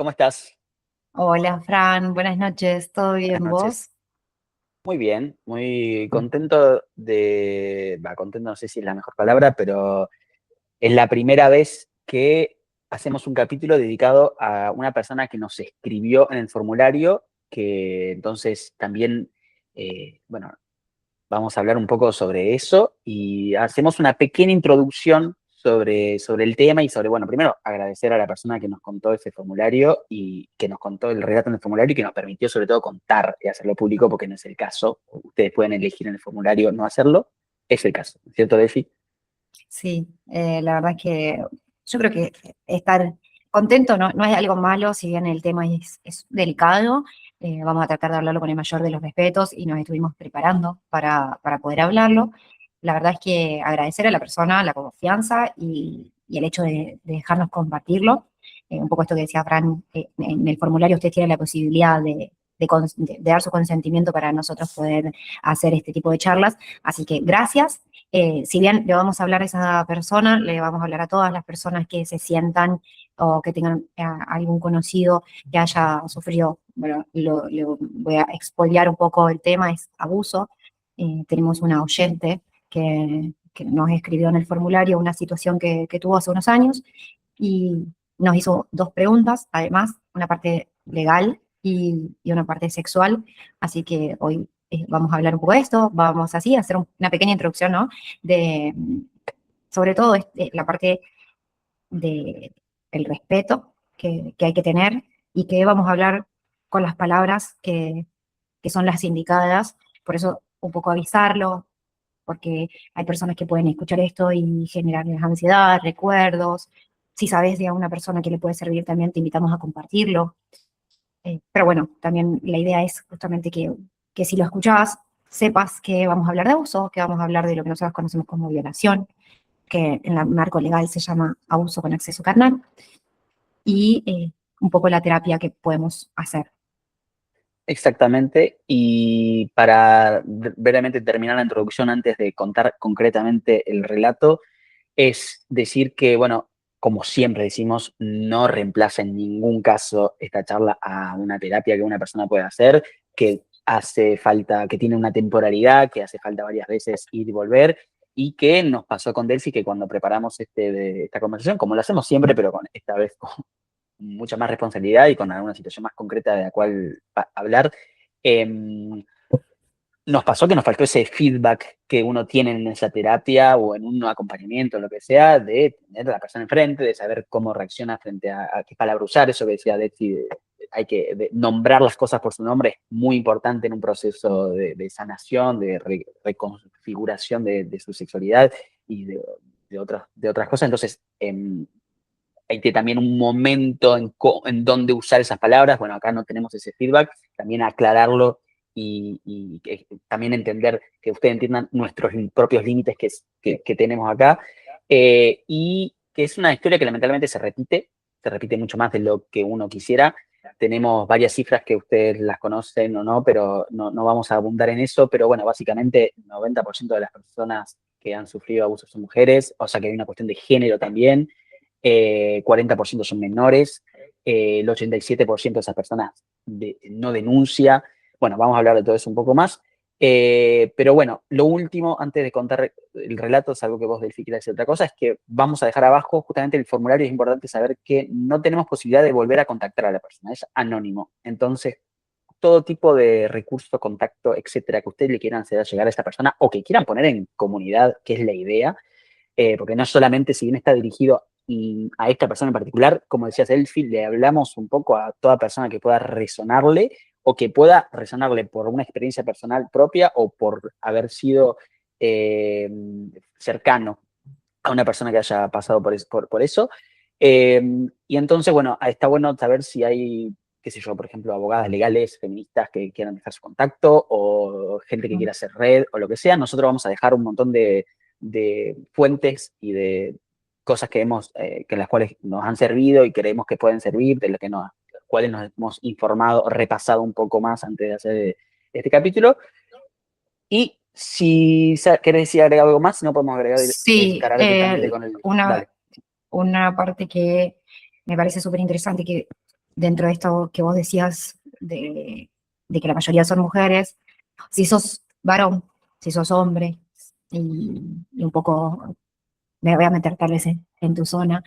¿cómo estás? Hola, Fran, buenas noches, ¿todo Buenas bien noches. vos? Muy bien, muy contento contento no sé si es la mejor palabra, pero es la primera vez que hacemos un capítulo dedicado a una persona que nos escribió en el formulario, que entonces también, bueno, vamos a hablar un poco sobre eso y hacemos una pequeña introducción sobre el tema y sobre, bueno, primero agradecer a la persona que nos contó ese formulario y que nos contó el relato en el formulario y que nos permitió sobre todo contar y hacerlo público porque no es el caso. Ustedes pueden elegir en el formulario no hacerlo, es el caso, ¿cierto, Delphi? Sí, la verdad es que yo creo que estar contento no es algo malo, si bien el tema es delicado, vamos a tratar de hablarlo con el mayor de los respetos y nos estuvimos preparando para poder hablarlo. La verdad es que agradecer a la persona la confianza y el hecho de dejarnos compartirlo. Un poco esto que decía Fran, en el formulario usted tiene la posibilidad de dar su consentimiento para nosotros poder hacer este tipo de charlas. Así que gracias. Si bien le vamos a hablar a esa persona, le vamos a hablar a todas las personas que se sientan o que tengan algún conocido que haya sufrido, bueno, le voy a expoliar un poco el tema, es abuso. Tenemos una oyente que nos escribió en el formulario una situación que tuvo hace unos años y nos hizo dos preguntas, además, una parte legal y una parte sexual. Así que hoy vamos a hablar un poco de esto, vamos así a hacer una pequeña introducción, ¿no? De, sobre todo la parte de el respeto que hay que tener y que vamos a hablar con las palabras que son las indicadas. Por eso un poco avisarlo, porque hay personas que pueden escuchar esto y generarles ansiedad, recuerdos. Si sabes de alguna persona que le puede servir, también te invitamos a compartirlo. Pero bueno, también la idea es justamente que si lo escuchás, sepas que vamos a hablar de abuso, que vamos a hablar de lo que nosotros conocemos como violación, que en el marco legal se llama abuso con acceso carnal, y un poco la terapia que podemos hacer. Exactamente, y para brevemente terminar la introducción antes de contar concretamente el relato, es decir que, bueno, como siempre decimos, no reemplaza en ningún caso esta charla a una terapia que una persona puede hacer, que hace falta, que tiene una temporalidad, que hace falta varias veces ir y volver, y que nos pasó con Delphi que cuando preparamos esta conversación, como lo hacemos siempre, pero con esta vez con mucha más responsabilidad y con alguna situación más concreta de la cual hablar, eh, nos pasó que nos faltó ese feedback que uno tiene en esa terapia o en un acompañamiento, lo que sea, de tener a la persona enfrente, de saber cómo reacciona frente a qué palabra usar, eso que decía Deti, hay que nombrar las cosas por su nombre, es muy importante en un proceso de sanación, de reconfiguración de su sexualidad y de otras cosas. Entonces, hay que también un momento en donde usar esas palabras. Bueno, acá no tenemos ese feedback, también aclararlo y también entender que ustedes entiendan nuestros propios límites que tenemos acá. Y que es una historia que lamentablemente se repite mucho más de lo que uno quisiera. Tenemos varias cifras que ustedes las conocen o no, pero no vamos a abundar en eso. Pero bueno, básicamente el 90% de las personas que han sufrido abusos son mujeres, o sea que hay una cuestión de género también. 40% son menores, el 87% de esas personas no denuncia. Bueno, vamos a hablar de todo eso un poco más. Pero bueno, lo último, antes de contar el relato, es algo que vos, Delphi, quieras decir otra cosa, es que vamos a dejar abajo justamente el formulario. Es importante saber que no tenemos posibilidad de volver a contactar a la persona, es anónimo. Entonces, todo tipo de recurso, contacto, etcétera, que ustedes le quieran hacer llegar a esta persona o que quieran poner en comunidad, que es la idea, porque no solamente, si bien está dirigido a esta persona en particular, como decías, Elfi, le hablamos un poco a toda persona que pueda resonarle o que pueda resonarle por una experiencia personal propia o por haber sido eh, cercano a una persona que haya pasado por eso. Eh, y entonces, bueno, está bueno saber si hay, qué sé yo, por ejemplo, abogadas legales, feministas que quieran dejar su contacto o gente que quiera hacer red o lo que sea. Nosotros vamos a dejar un montón de fuentes y de cosas que las cuales nos han servido y creemos que pueden servir, de las cuales nos hemos informado, repasado un poco más antes de hacer este capítulo. Y si querés decir agregar algo más, si no podemos agregar, Sí, encarar directamente con el... una, Dale. una parte que me parece súper interesante, que dentro de esto que vos decías de que la mayoría son mujeres, si sos varón, si sos hombre, y un poco me voy a meter tal vez en tu zona,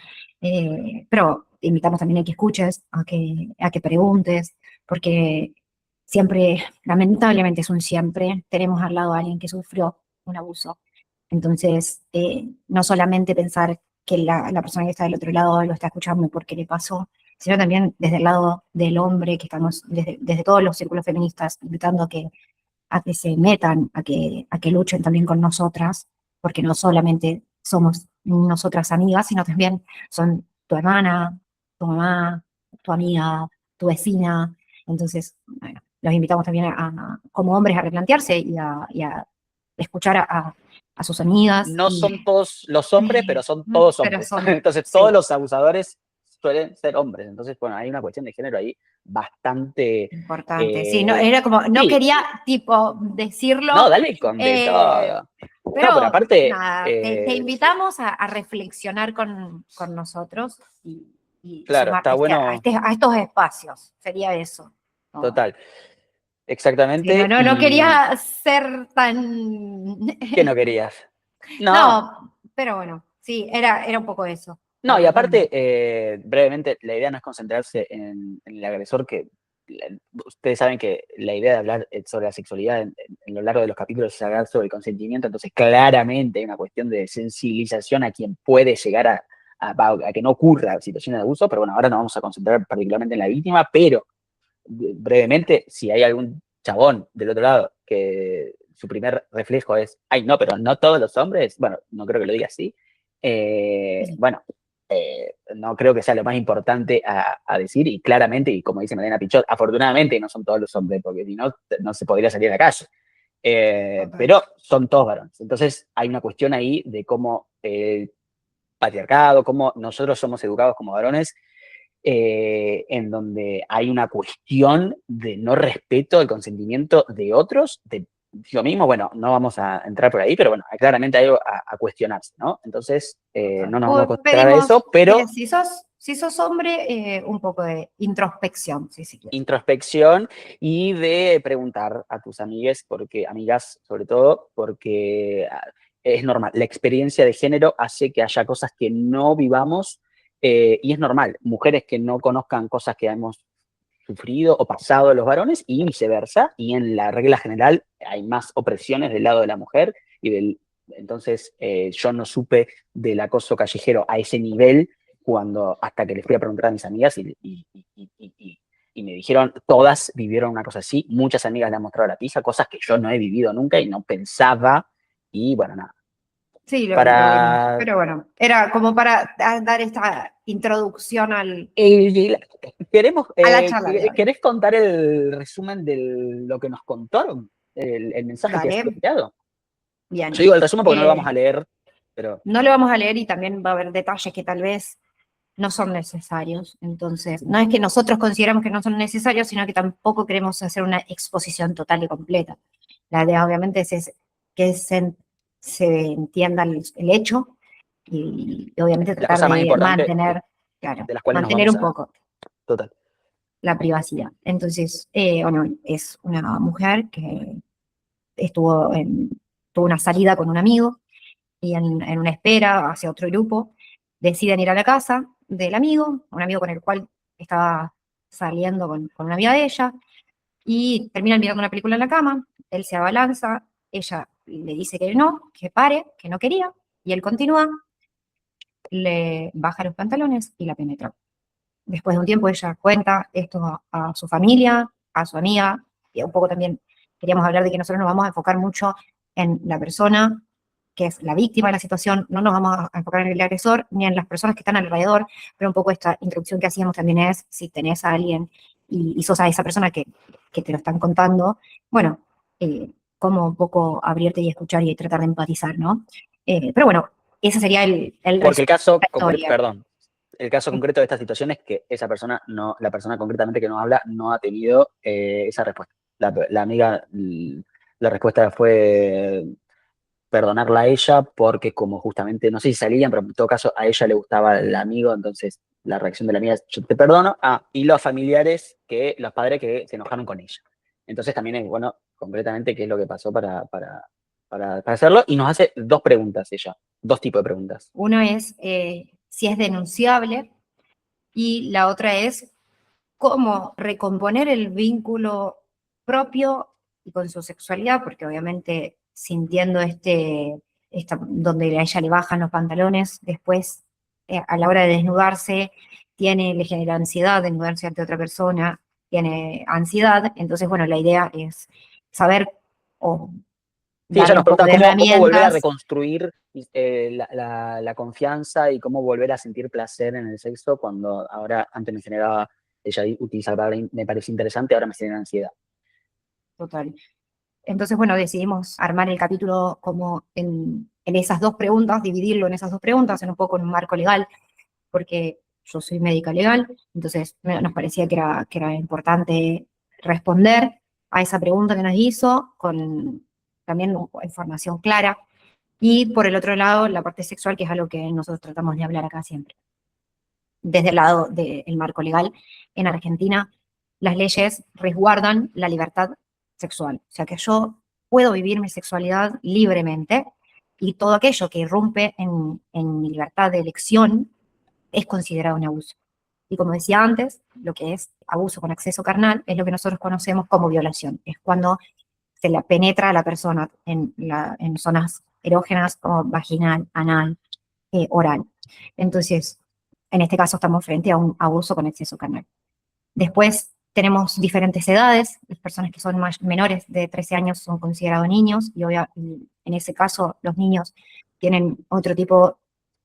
pero te invitamos también a que escuches, a que preguntes, porque siempre, lamentablemente es un siempre, tenemos al lado a alguien que sufrió un abuso. Entonces, no solamente pensar que la persona que está del otro lado lo está escuchando porque le pasó, sino también desde el lado del hombre, que estamos desde todos los círculos feministas invitando a que se metan, a que luchen también con nosotras, porque no solamente somos nosotras amigas, sino también son tu hermana, tu mamá, tu amiga, tu vecina. Entonces, bueno, los invitamos también como hombres a replantearse y a escuchar a sus amigas No son todos los hombres, pero son todos pero hombres. son, Entonces, todos sí, los abusadores suelen ser hombres. Entonces, bueno, hay una cuestión de género ahí bastante... importante. Sí, no, era como, no sí, quería tipo no, decirlo, dale con de eh, todo. No, pero pero aparte, nada, te invitamos a reflexionar con nosotros y claro, está sumarte bueno, a estos espacios. Sería eso. No, total, sí, no, exactamente. no, no ¿Y quería ser tan... qué no querías? No, No, pero bueno, sí, era un poco eso. no, y Tratar de... aparte, brevemente, la idea no es concentrarse en el agresor, que ustedes saben que la idea de hablar sobre la sexualidad en lo largo de los capítulos es hablar sobre el consentimiento, entonces claramente hay una cuestión de sensibilización a quien puede llegar a que no ocurra situaciones de abuso, pero bueno, ahora nos vamos a concentrar particularmente en la víctima, pero brevemente, si hay algún chabón del otro lado que su primer reflejo es, ay, no, pero no todos los hombres, bueno, no creo que lo diga así, Sí, bueno, no creo que sea lo más importante a decir, y claramente, y como dice Malena Pichot, afortunadamente no son todos los hombres, porque si no, no se podría salir a la calle. total. Pero son todos varones. Entonces hay una cuestión ahí de cómo patriarcado, cómo nosotros somos educados como varones, en donde hay una cuestión de no respeto del consentimiento de otros, de yo mismo, bueno, no vamos a entrar por ahí, pero bueno, claramente hay algo a cuestionarse, ¿no? Entonces, Total. no nos vamos a concentrar a Pedimos eso, que pero si sos hombre, un poco de introspección, si quieres. introspección y de preguntar a tus amigues, porque, amigas sobre todo, porque es normal, la experiencia de género hace que haya cosas que no vivamos, y es normal, mujeres que no conozcan cosas que hemos sufrido o pasado los varones y viceversa, y en la regla general hay más opresiones del lado de la mujer y del... Entonces, yo no supe del acoso callejero a ese nivel cuando hasta que les fui a preguntar a mis amigas y me dijeron, todas vivieron una cosa así, muchas amigas le han mostrado la pizza, cosas que yo no he vivido nunca y no pensaba, y bueno, nada. Sí, lo vimos. Para... Pero bueno, era como para dar esta introducción queremos, a la charla de hoy. ¿querés contar el resumen de lo que nos contaron? El mensaje que ha sido Dale, enviado. Yo bien. digo el resumen porque no lo vamos Eh, a leer, pero no lo vamos a leer y también va a haber detalles que tal vez no son necesarios. Entonces, no es que nosotros consideramos que no son necesarios, sino que tampoco queremos hacer una exposición total y completa. La idea, obviamente, es que se entienda el hecho y obviamente las tratar cosas más de importantes mantener, claro, de las cuales nos mantener vamos un a... poco Total. la privacidad. Entonces, bueno, es una mujer que estuvo tuvo una salida con un amigo y en una espera hacia otro grupo, deciden ir a la casa del amigo, un amigo con el cual estaba saliendo con una amiga de ella, y terminan mirando una película en la cama, él se abalanza, ella le dice que no, que pare, que no quería, y él continúa, le baja los pantalones y la penetra. Después de un tiempo ella cuenta esto a su familia, a su amiga, y un poco también queríamos hablar de que nosotros nos vamos a enfocar mucho en la persona que es la víctima de la situación, no nos vamos a enfocar en el agresor ni en las personas que están alrededor, pero un poco esta introducción que hacíamos también es, si tenés a alguien y sos a esa persona que te lo están contando, bueno, como un poco abrirte y escuchar y tratar de empatizar, ¿no? Pero bueno, ese sería el Porque el resumen de caso la concreto, historia. perdón, el caso concreto de esta situación es que esa persona, no, la persona concretamente que nos habla, no ha tenido esa respuesta. La amiga, la respuesta fue perdonarla a ella porque como justamente, no sé si salían, pero en todo caso a ella le gustaba el amigo, entonces la reacción de la amiga es, yo te perdono. Ah, y los familiares, los padres que se enojaron con ella. Entonces también es bueno, completamente, qué es lo que pasó para hacerlo. Y nos hace dos preguntas ella, dos tipos de preguntas. Uno es si es denunciable y la otra es cómo recomponer el vínculo propio y con su sexualidad, porque obviamente sintiendo donde a ella le bajan los pantalones, después a la hora de desnudarse, le genera ansiedad, desnudarse ante otra persona, tiene ansiedad, entonces bueno, la idea es saber o Sí, ella darle nos un poco pregunta de cómo volver a herramientas. reconstruir la confianza y cómo volver a sentir placer en el sexo cuando ahora, antes me generaba, ella utiliza la palabra, me parece interesante, ahora me genera ansiedad. Total. Entonces, bueno, decidimos armar el capítulo como en esas dos preguntas, dividirlo en esas dos preguntas, en un poco en un marco legal, porque yo soy médica legal, entonces nos parecía que era importante responder a esa pregunta que nos hizo con también información clara. Y por el otro lado, la parte sexual, que es algo que nosotros tratamos de hablar acá siempre. Desde el lado del marco legal, en Argentina, las leyes resguardan la libertad sexual. O sea que yo puedo vivir mi sexualidad libremente y todo aquello que irrumpe en mi libertad de elección es considerado un abuso. Y como decía antes, lo que es abuso con acceso carnal es lo que nosotros conocemos como violación. Es cuando se la penetra a la persona en zonas erógenas como vaginal, anal, oral. Entonces, en este caso estamos frente a un abuso con exceso carnal. Después tenemos diferentes edades, las personas que son menores de 13 años son considerados niños y en ese caso los niños tienen otro tipo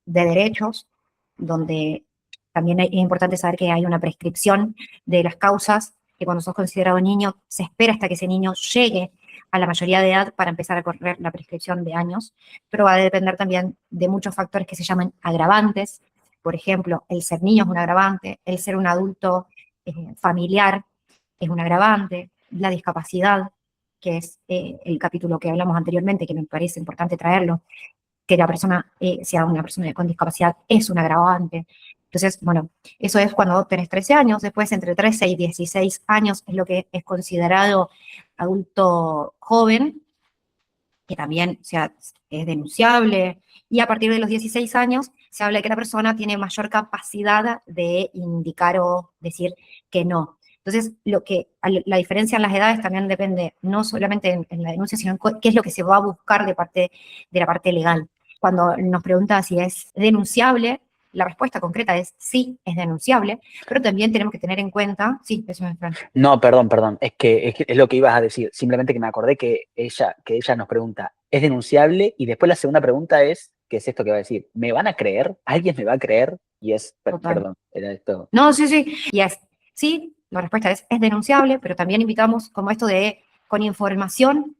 de derechos, donde también es importante saber que hay una prescripción de las causas, que cuando sos considerado niño se espera hasta que ese niño llegue a la mayoría de edad para empezar a correr la prescripción de años, pero va a depender también de muchos factores que se llaman agravantes. Por ejemplo, el ser niño es un agravante, el ser un adulto familiar es un agravante, la discapacidad, que es el capítulo que hablamos anteriormente, que me parece importante traerlo, que la persona sea una persona con discapacidad es un agravante. Entonces, bueno, eso es cuando tenés 13 años, después entre 13 y 16 años es lo que es considerado adulto joven, que también, o sea, es denunciable, y a partir de los 16 años se habla de que la persona tiene mayor capacidad de indicar o decir que no. Entonces, la diferencia en las edades también depende no solamente en la denuncia, sino en qué es lo que se va a buscar de la parte legal. Cuando nos pregunta si es denunciable, la respuesta concreta es sí, es denunciable, pero también tenemos que tener en cuenta, sí, eso es Fran. No, perdón, es lo que ibas a decir, simplemente que me acordé que ella nos pregunta, ¿es denunciable? Y después la segunda pregunta es, ¿qué es esto que va a decir? ¿Me van a creer? ¿Alguien me va a creer? Y Total. perdón, era esto. No, sí, sí. Y sí, la respuesta es denunciable, pero también invitamos como esto de, con información,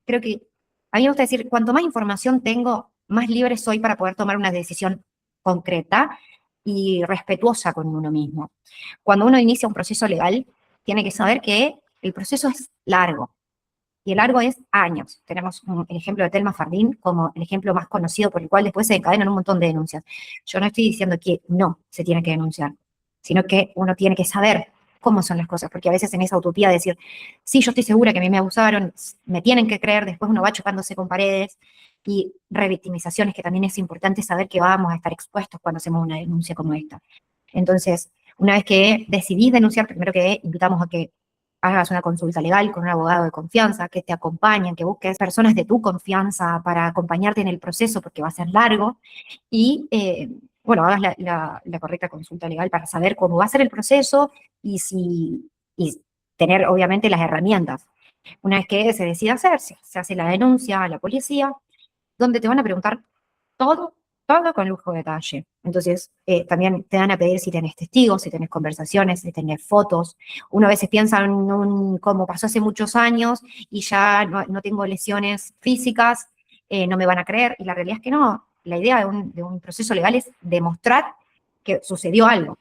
creo que a mí me gusta decir, cuanto más información tengo, más libre soy para poder tomar una decisión concreta y respetuosa con uno mismo. Cuando uno inicia un proceso legal, tiene que saber que el proceso es largo. Y el largo es años. Tenemos el ejemplo de Telma Fardín como el ejemplo más conocido por el cual después se encadenan un montón de denuncias. Yo no estoy diciendo que no se tiene que denunciar, sino que uno tiene que saber cómo son las cosas, porque a veces en esa utopía de decir, sí, yo estoy segura que a mí me abusaron, me tienen que creer, después uno va chocándose con paredes y revictimizaciones, que también es importante saber que vamos a estar expuestos cuando hacemos una denuncia como esta. Entonces, una vez que decidís denunciar, primero que invitamos a que hagas una consulta legal con un abogado de confianza, que te acompañen, que busques personas de tu confianza para acompañarte en el proceso, porque va a ser largo, y bueno, hagas la correcta consulta legal para saber cómo va a ser el proceso y tener obviamente las herramientas. Una vez que se decida hacer, se hace la denuncia a la policía, donde te van a preguntar todo, todo con lujo de detalle. Entonces, también te van a pedir si tenés testigos, si tenés conversaciones, si tenés fotos. Uno a veces piensa en como pasó hace muchos años y ya no tengo lesiones físicas, no me van a creer, y la realidad es que no. La idea de un proceso legal es demostrar que sucedió algo.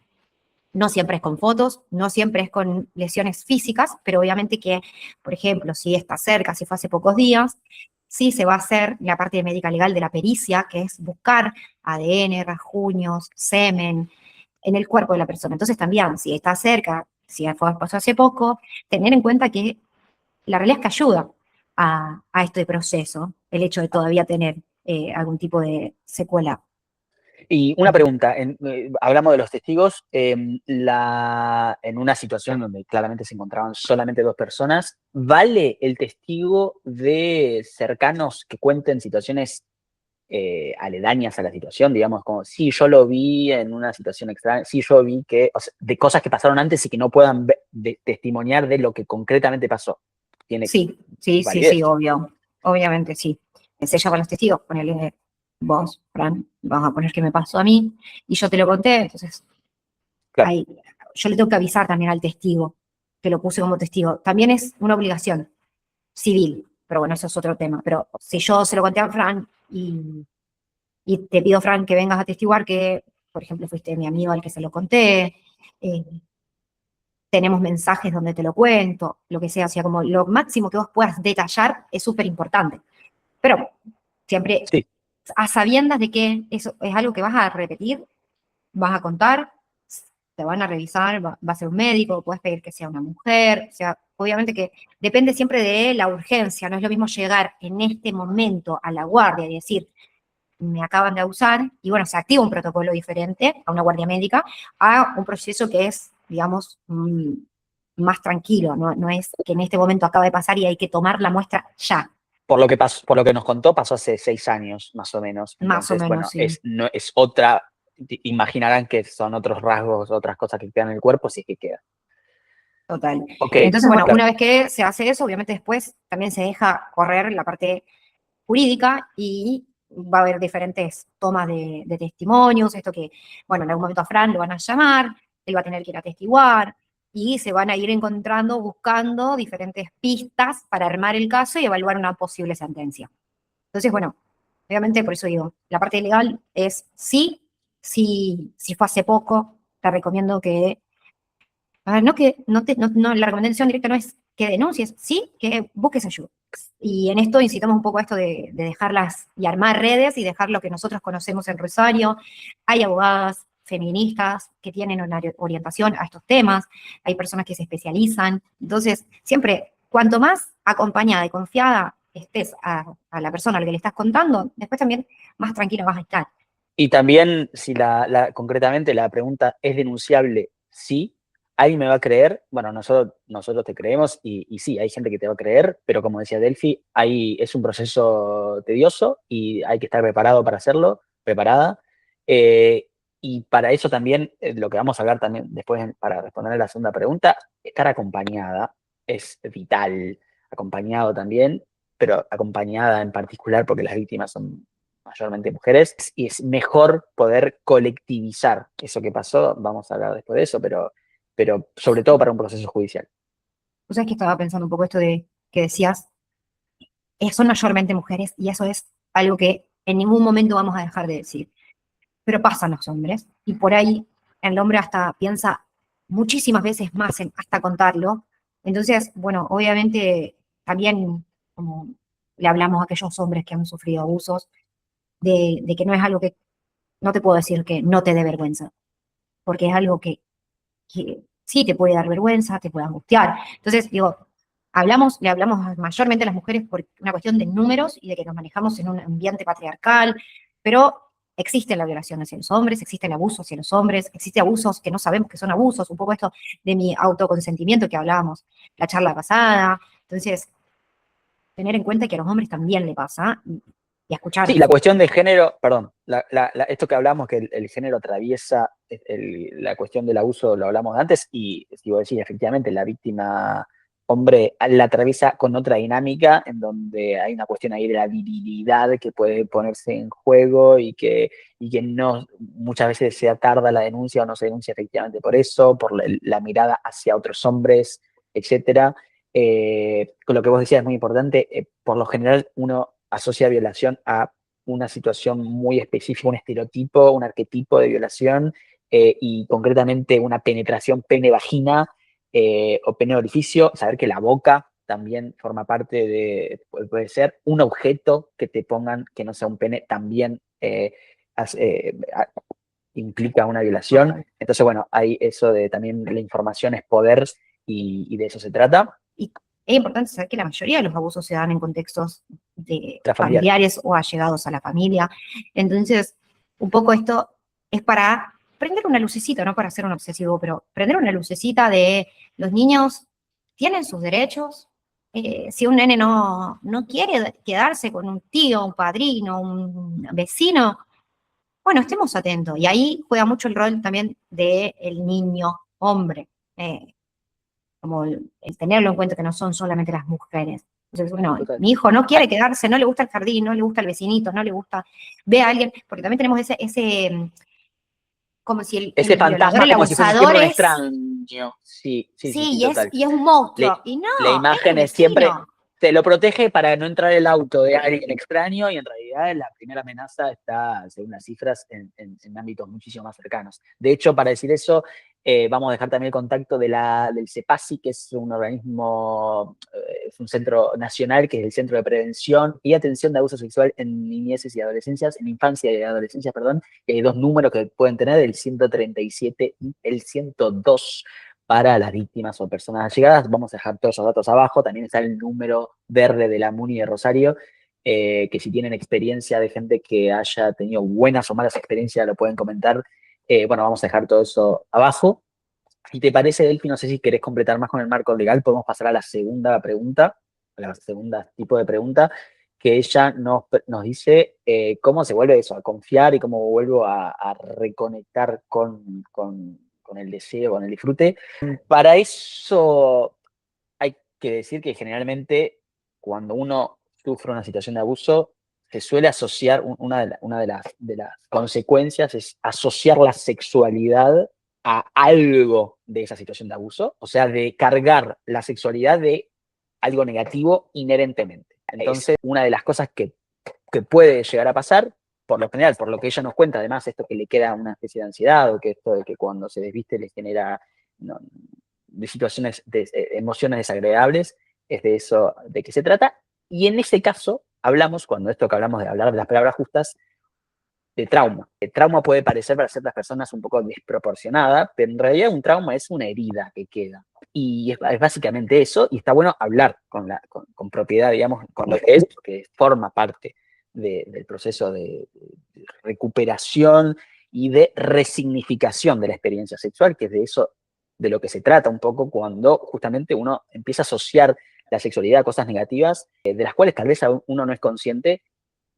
No siempre es con fotos, no siempre es con lesiones físicas, pero obviamente que, por ejemplo, si está cerca, si fue hace pocos días, sí se va a hacer la parte de médica legal de la pericia, que es buscar ADN, rasguños, semen en el cuerpo de la persona. Entonces también, si está cerca, si pasó hace poco, tener en cuenta que la realidad es que ayuda a este proceso, el hecho de todavía tener algún tipo de secuela. Y una pregunta, hablamos de los testigos, en una situación donde claramente se encontraban solamente dos personas, ¿vale el testigo de cercanos que cuenten situaciones aledañas a la situación? Digamos, como, sí, yo lo vi en una situación extraña, sí, yo vi que, o sea, de cosas que pasaron antes y que no puedan testimoniar de lo que concretamente pasó. ¿Tiene Sí, sí, sí, sí, validez? obvio. Obviamente, sí. Se llaman los testigos, ponele vos, Fran, vas a poner que me pasó a mí, y yo te lo conté, entonces Claro, ahí, yo le tengo que avisar también al testigo, que lo puse como testigo. También es una obligación civil, pero bueno, eso es otro tema. Pero si yo se lo conté a Fran y te pido, Fran, que vengas a testiguar que, por ejemplo, fuiste mi amigo al que se lo conté, eh, tenemos mensajes donde te lo cuento, lo que sea, o sea, como lo máximo que vos puedas detallar es súper importante. Pero siempre sí. a sabiendas de que eso es algo que vas a repetir, vas a contar, te van a revisar, va a ser un médico, puedes pedir que sea una mujer, o sea, obviamente que depende siempre de la urgencia, no es lo mismo llegar en este momento a la guardia y decir, me acaban de abusar, y bueno, se activa un protocolo diferente a una guardia médica, a un proceso que es, digamos, más tranquilo, no es que en este momento acaba de pasar y hay que tomar la muestra ya, Por lo que pasó, por lo que nos contó, pasó hace 6 años, más o menos. más o Entonces, menos, bueno, sí, no, es otra, imaginarán que son otros rasgos, otras cosas que quedan en el cuerpo, si es que queda. total. Ok, Entonces, bueno, claro, una vez que se hace eso, obviamente después también se deja correr la parte jurídica y va a haber diferentes tomas de testimonios, esto que, bueno, en algún momento a Fran lo van a llamar, él va a tener que ir a testiguar, y se van a ir encontrando, buscando diferentes pistas para armar el caso y evaluar una posible sentencia. Entonces, bueno, obviamente por eso digo, la parte legal es sí, si fue hace poco, te recomiendo que, a ver, no que, la recomendación directa no es que denuncies, sí que busques ayuda. Y en esto incitamos un poco a esto de dejarlas y armar redes y dejar lo que nosotros conocemos en Rosario. Hay abogadas feministas que tienen una orientación a estos temas, hay personas que se especializan. Entonces, siempre, cuanto más acompañada y confiada estés a la persona a la que le estás contando, después también más tranquila vas a estar. y también, si concretamente la pregunta es denunciable, sí, alguien me va a creer, bueno, nosotros te creemos y sí, hay gente que te va a creer, pero como decía Delphi, es un proceso tedioso y hay que estar preparado para hacerlo, preparada. Eh, y para eso también, lo que vamos a hablar también después, para responder a la segunda pregunta, estar acompañada es vital, acompañado también, pero acompañada en particular porque las víctimas son mayormente mujeres, y es mejor poder colectivizar eso que pasó, vamos a hablar después de eso, pero sobre todo para un proceso judicial. Tú sabes que estaba pensando un poco esto de que decías, son mayormente mujeres y eso es algo que en ningún momento vamos a dejar de decir. Pero pasan los hombres y por ahí el hombre hasta piensa muchísimas veces más en hasta contarlo. Entonces, bueno, obviamente también como le hablamos a aquellos hombres que han sufrido abusos, de que no es algo que, no te puedo decir que no te dé vergüenza, porque es algo que sí te puede dar vergüenza, te puede angustiar. Entonces, digo, le hablamos mayormente a las mujeres por una cuestión de números y de que nos manejamos en un ambiente patriarcal, pero existe la violación hacia los hombres, existe el abuso hacia los hombres, existe abusos que no sabemos que son abusos, un poco esto de mi autoconsentimiento que hablábamos la charla pasada. Entonces, tener en cuenta que a los hombres también le pasa y Sí, la escucharlos. cuestión de género, perdón, esto que hablamos, que el género atraviesa la cuestión del abuso, lo hablamos antes, y si vos decís, efectivamente, la víctima hombre la atraviesa con otra dinámica, en donde hay una cuestión ahí de la virilidad que puede ponerse en juego y que no muchas veces se tarda la denuncia o no se denuncia efectivamente por eso, por la mirada hacia otros hombres, etcétera. Con lo que vos decías es muy importante, por lo general uno asocia violación a una situación muy específica, un estereotipo, un arquetipo de violación, y concretamente una penetración pene-vagina o pene-orificio, saber que la boca también forma parte de, puede ser un objeto que te pongan que no sea un pene, también implica una violación. Entonces, bueno, hay eso de también la información es poder y de eso se trata. Y es importante saber que la mayoría de los abusos se dan en contextos Intrafamiliar. familiares o allegados a la familia. Entonces, un poco esto es para prender una lucecita, no para ser un obsesivo, pero prender una lucecita de los niños tienen sus derechos. Si un nene no quiere quedarse con un tío, un padrino, un vecino, bueno, estemos atentos. Y ahí juega mucho el rol también del niño hombre. Como el tenerlo en cuenta que no son solamente las mujeres. Entonces, bueno, Total. mi hijo no quiere quedarse, no le gusta el jardín, no le gusta el vecinito, no le gusta, ve a alguien, porque también tenemos ese como si Ese el violador, fantasma el como si fuese abusador siempre un es, extraño. Sí, sí, sí, sí, sí, total. y es un monstruo. Y no, La es el imagen es siempre, vecino. te lo protege para no entrar el auto de alguien extraño y en realidad la primera amenaza está, según las cifras, en ámbitos muchísimo más cercanos. De hecho, para decir eso, vamos a dejar también el contacto del CEPASI, que es un organismo, es un centro nacional, que es el Centro de Prevención y Atención de Abuso Sexual en Niñeces y Adolescencias, en Infancia y Adolescencia, perdón, y hay dos números que pueden tener, el 137 y el 102 para las víctimas o personas allegadas. Vamos a dejar todos esos datos abajo. También está el número verde de la MUNI de Rosario, que si tienen experiencia de gente que haya tenido buenas o malas experiencias, lo pueden comentar. Bueno, vamos a dejar todo eso abajo. Si te parece, Delphi, no sé si querés completar más con el marco legal, podemos pasar a la segunda pregunta, a la segunda tipo de pregunta, que ella nos dice cómo se vuelve eso, a confiar y cómo vuelvo a reconectar con el deseo, con el disfrute. Para eso hay que decir que generalmente cuando uno sufre una situación de abuso, se suele asociar, una de las consecuencias es asociar la sexualidad a algo de esa situación de abuso, o sea, de cargar la sexualidad de algo negativo inherentemente. Entonces, una de las cosas que puede llegar a pasar, por lo general, por lo que ella nos cuenta, además, esto que le queda una especie de ansiedad, o que esto de que cuando se desviste le genera no, de situaciones, de emociones desagradables, es de eso de qué se trata. Y en ese caso, hablamos, cuando esto que hablamos de hablar de las palabras justas, de trauma. El trauma puede parecer para ciertas personas un poco desproporcionada, pero en realidad un trauma es una herida que queda. Y es básicamente eso, y está bueno hablar con propiedad, digamos, con lo que es, porque forma parte del proceso de recuperación y de resignificación de la experiencia sexual, que es de eso de lo que se trata un poco cuando justamente uno empieza a asociar la sexualidad a cosas negativas, de las cuales tal vez uno no es consciente.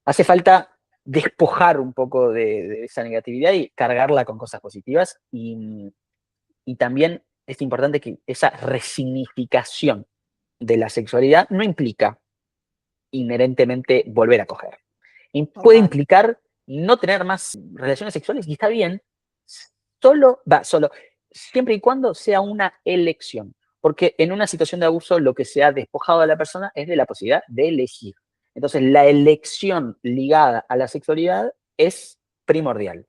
Hace falta despojar un poco de esa negatividad y cargarla con cosas positivas. Y también es importante que esa resignificación de la sexualidad no implica inherentemente volver a coger. Puede implicar no tener más relaciones sexuales y está bien, solo, siempre y cuando sea una elección. Porque en una situación de abuso lo que se ha despojado a la persona es de la posibilidad de elegir. Entonces, la elección ligada a la sexualidad es primordial.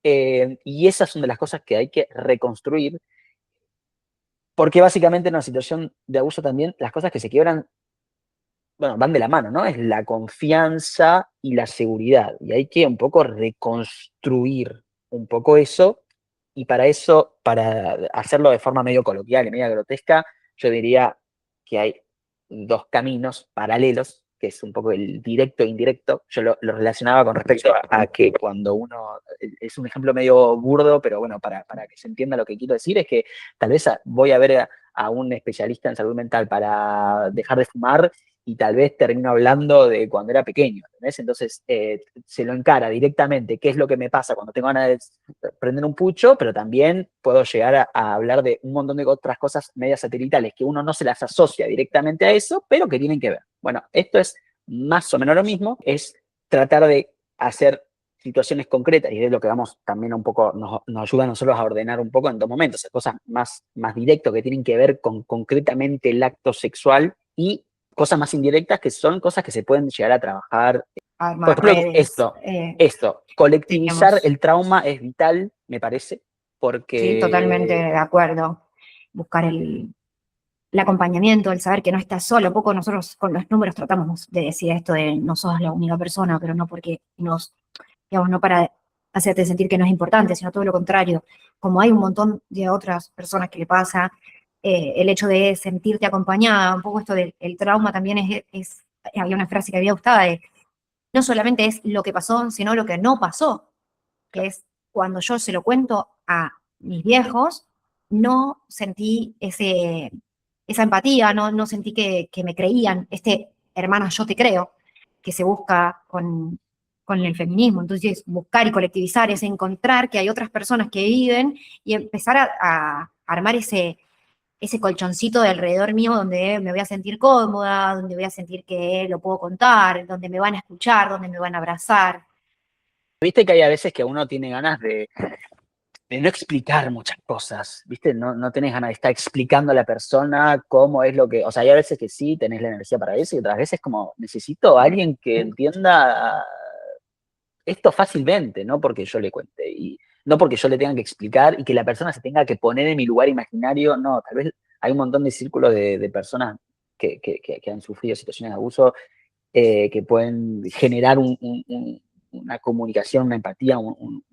Y esas son de las cosas que hay que reconstruir, porque básicamente en una situación de abuso también las cosas que se quiebran, bueno, van de la mano, ¿no? Es la confianza y la seguridad. Y hay que un poco reconstruir un poco eso. Y para eso, para hacerlo de forma medio coloquial y medio grotesca, yo diría que hay dos caminos paralelos, que es un poco el directo e indirecto. Yo lo relacionaba con respecto a que cuando uno, es un ejemplo medio burdo, pero bueno, para que se entienda lo que quiero decir, es que tal vez voy a ver a un especialista en salud mental para dejar de fumar y tal vez termino hablando de cuando era pequeño, ¿entendés? Entonces se lo encara directamente qué es lo que me pasa cuando tengo ganas de prender un pucho, pero también puedo llegar a hablar de un montón de otras cosas medias satelitales que uno no se las asocia directamente a eso, pero que tienen que ver. Bueno, esto es más o menos lo mismo, es tratar de hacer situaciones concretas, y es lo que vamos también un poco, nos ayuda a nosotros a ordenar un poco en dos momentos, cosas más directas que tienen que ver con concretamente el acto sexual y cosas más indirectas que son cosas que se pueden llegar a trabajar. Por Armar ejemplo, redes. colectivizar Tenemos, el trauma es vital, me parece, sí, totalmente porque de acuerdo. Buscar el acompañamiento, el saber que no estás solo. Un poco nosotros con los números tratamos de decir esto de no sos la única persona, pero no porque digamos, no para hacerte sentir que no es importante, sino todo lo contrario. Como hay un montón de otras personas que le pasa, el hecho de sentirte acompañada, un poco esto del el trauma también había una frase que había gustado de, no solamente es lo que pasó, sino lo que no pasó, que es cuando yo se lo cuento a mis viejos, no sentí esa empatía, no sentí que me creían, hermana, yo te creo, que se busca con el feminismo. Entonces, buscar y colectivizar es encontrar que hay otras personas que viven y empezar a armar ese colchoncito de alrededor mío donde me voy a sentir cómoda, donde voy a sentir que lo puedo contar, donde me van a escuchar, donde me van a abrazar. Viste que hay a veces que uno tiene ganas de no explicar muchas cosas, ¿viste? No tenés ganas de estar explicando a la persona cómo es lo que... O sea, hay a veces que sí tenés la energía para eso y otras veces como necesito a alguien que entienda esto fácilmente, no porque yo le cuente y no porque yo le tenga que explicar y que la persona se tenga que poner en mi lugar imaginario, no, tal vez hay un montón de círculos de personas que han sufrido situaciones de abuso que pueden generar una comunicación, una empatía, un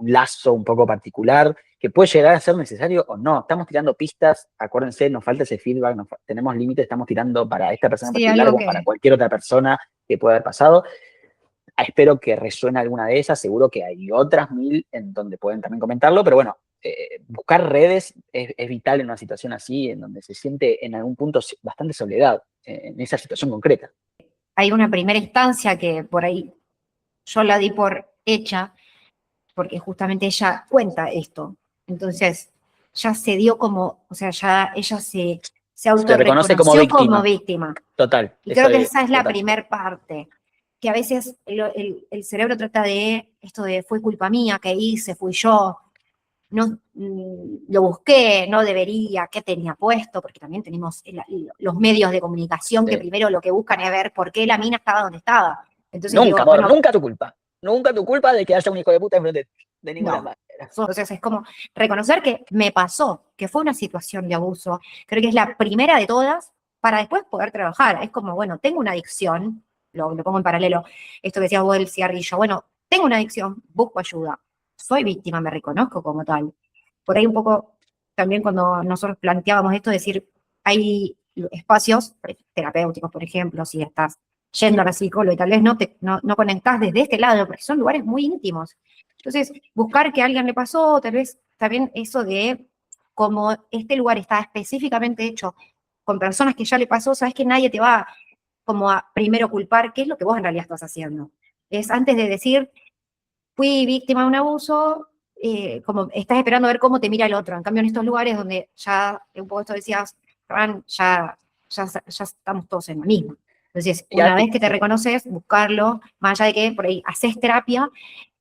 lazo un poco particular, que puede llegar a ser necesario o no. Estamos tirando pistas, acuérdense, nos falta ese feedback, tenemos límites, estamos tirando para esta persona en Sí, particular algo como para que cualquier otra persona que pueda haber pasado. Espero que resuene alguna de esas, seguro que hay otras mil en donde pueden también comentarlo, pero bueno, buscar redes es vital en una situación así, en donde se siente en algún punto bastante soledad, en esa situación concreta. hay una primera instancia que por ahí yo la di por hecha, porque justamente ella cuenta esto. Entonces, ya se dio como, o sea, ya ella se Se reconoce como autorreconoció como víctima, víctima. total, Y eso creo que es esa es la total. primer parte, que a veces el cerebro trata de esto de fue culpa mía, que hice, fui yo, no lo busqué, no debería, qué tenía puesto, porque también tenemos los medios de comunicación que Sí. primero lo que buscan es ver por qué la mina estaba donde estaba. Entonces Nunca, digo, amor, bueno, nunca tu culpa. Nunca tu culpa de que haya un hijo de puta enfrente de ninguna no. manera. Entonces es como reconocer que me pasó, que fue una situación de abuso. Creo que es la primera de todas para después poder trabajar. Es como, bueno, tengo una adicción, lo pongo en paralelo, esto que decías vos del cigarrillo. Bueno, tengo una adicción, busco ayuda. Soy víctima, me reconozco como tal. Por ahí un poco, también cuando nosotros planteábamos esto, decir, hay espacios terapéuticos, por ejemplo, si estás yendo a la psicóloga y tal vez no conectás desde este lado, porque son lugares muy íntimos. Entonces, buscar que a alguien le pasó, tal vez también eso de como este lugar está específicamente hecho con personas que ya le pasó, sabes que nadie te va como a primero culpar qué es lo que vos en realidad estás haciendo. Es antes de decir, fui víctima de un abuso, como estás esperando a ver cómo te mira el otro. En cambio, en estos lugares donde ya, un poco esto decías, Fran, ya estamos todos en lo mismo. Entonces, una vez que te Sí, reconoces, buscarlo, más allá de que por ahí haces terapia,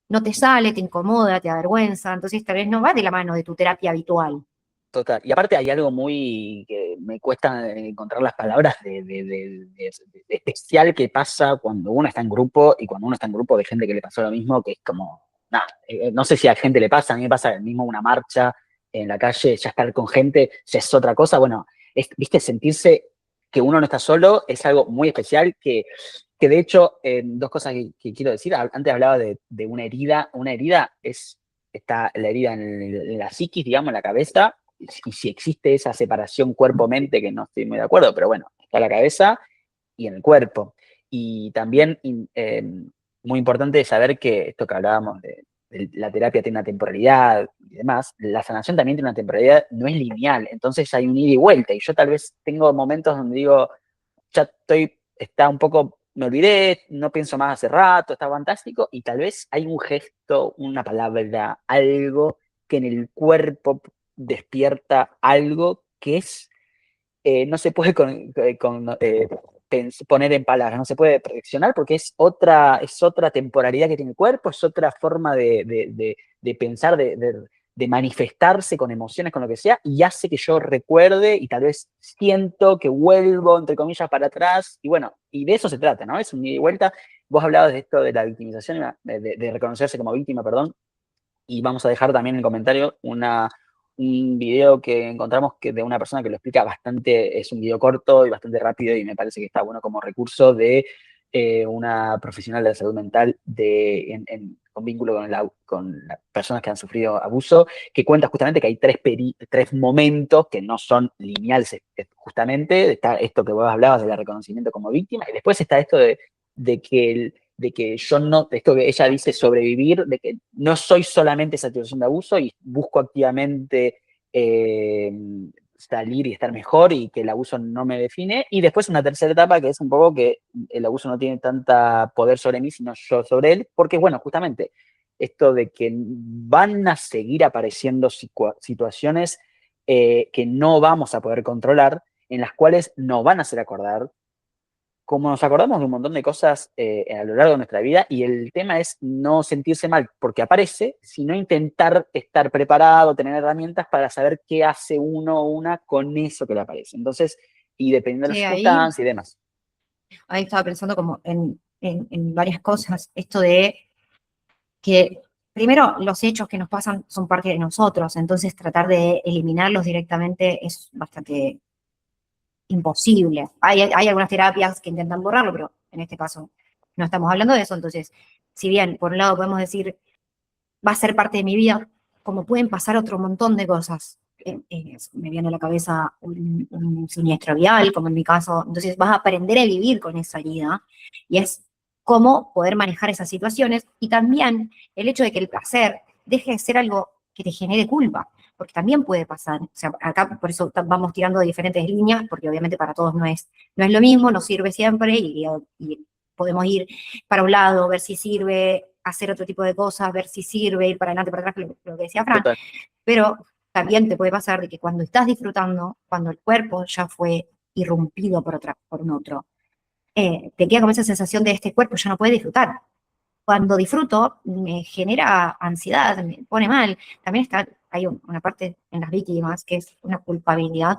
no te sale, te incomoda, te avergüenza, entonces tal vez no va de la mano de tu terapia habitual. total. Y aparte hay algo muy que me cuesta encontrar las palabras de especial que pasa cuando uno está en grupo y cuando uno está en grupo de gente que le pasó lo mismo, que es como, nada, no sé si a gente le pasa, a mí me pasa el mismo una marcha en la calle, ya estar con gente ya es otra cosa. Bueno, viste, sentirse que uno no está solo es algo muy especial que de hecho, dos cosas que quiero decir, antes hablaba de una herida está la herida en la psiquis, digamos, en la cabeza, y si existe esa separación cuerpo-mente, que no estoy muy de acuerdo, pero bueno, está en la cabeza y en el cuerpo. Y también muy importante saber que esto que hablábamos de la terapia tiene una temporalidad y demás, la sanación también tiene una temporalidad, no es lineal, entonces hay un ida y vuelta, y yo tal vez tengo momentos donde digo, ya está un poco, me olvidé, no pienso más hace rato, está fantástico, y tal vez hay un gesto, una palabra, algo que en el cuerpo despierta algo que no se puede poner en palabras, no se puede proyeccionar porque es otra temporalidad que tiene el cuerpo, es otra forma de pensar, de manifestarse con emociones, con lo que sea, y hace que yo recuerde y tal vez siento que vuelvo, entre comillas, para atrás, y bueno, y de eso se trata, ¿no? Es un ida y vuelta. Vos hablabas de esto de la victimización, de reconocerse como víctima, perdón, y vamos a dejar también en el comentario un video que encontramos de una persona que lo explica bastante, es un video corto y bastante rápido y me parece que está bueno como recurso de una profesional de la salud mental con vínculo con las personas que han sufrido abuso, que cuenta justamente que hay tres momentos que no son lineales justamente. Está esto que vos hablabas del reconocimiento como víctima y después está esto de que yo no, esto que ella dice sobrevivir, de que no soy solamente esa situación de abuso y busco activamente eh, salir y estar mejor y que el abuso no me define. Y después una tercera etapa que es un poco que el abuso no tiene tanta poder sobre mí, sino yo sobre él, porque bueno, justamente esto de que van a seguir apareciendo situaciones que no vamos a poder controlar, en las cuales nos van a hacer acordar como nos acordamos de un montón de cosas a lo largo de nuestra vida, y el tema es no sentirse mal porque aparece, sino intentar estar preparado, tener herramientas para saber qué hace uno o una con eso que le aparece. Entonces, y dependiendo de las Sí, ahí, circunstancias y demás. ahí estaba pensando como en varias cosas. Esto de que primero los hechos que nos pasan son parte de nosotros, entonces tratar de eliminarlos directamente es bastante imposible. Hay algunas terapias que intentan borrarlo, pero en este caso no estamos hablando de eso. Entonces, si bien por un lado podemos decir, va a ser parte de mi vida, como pueden pasar otro montón de cosas. Me viene a la cabeza un siniestro vial, como en mi caso. Entonces vas a aprender a vivir con esa herida y es cómo poder manejar esas situaciones y también el hecho de que el placer deje de ser algo que te genere culpa, porque también puede pasar. O sea, acá por eso vamos tirando de diferentes líneas, porque obviamente para todos no es lo mismo, no sirve siempre y podemos ir para un lado, ver si sirve, hacer otro tipo de cosas, ver si sirve, ir para adelante, para atrás, lo que decía Fran, Total. pero también te puede pasar de que cuando estás disfrutando, cuando el cuerpo ya fue irrumpido por un otro, te queda como esa sensación de este cuerpo ya no puede disfrutar. Cuando disfruto, me genera ansiedad, me pone mal. También hay una parte en las víctimas que es una culpabilidad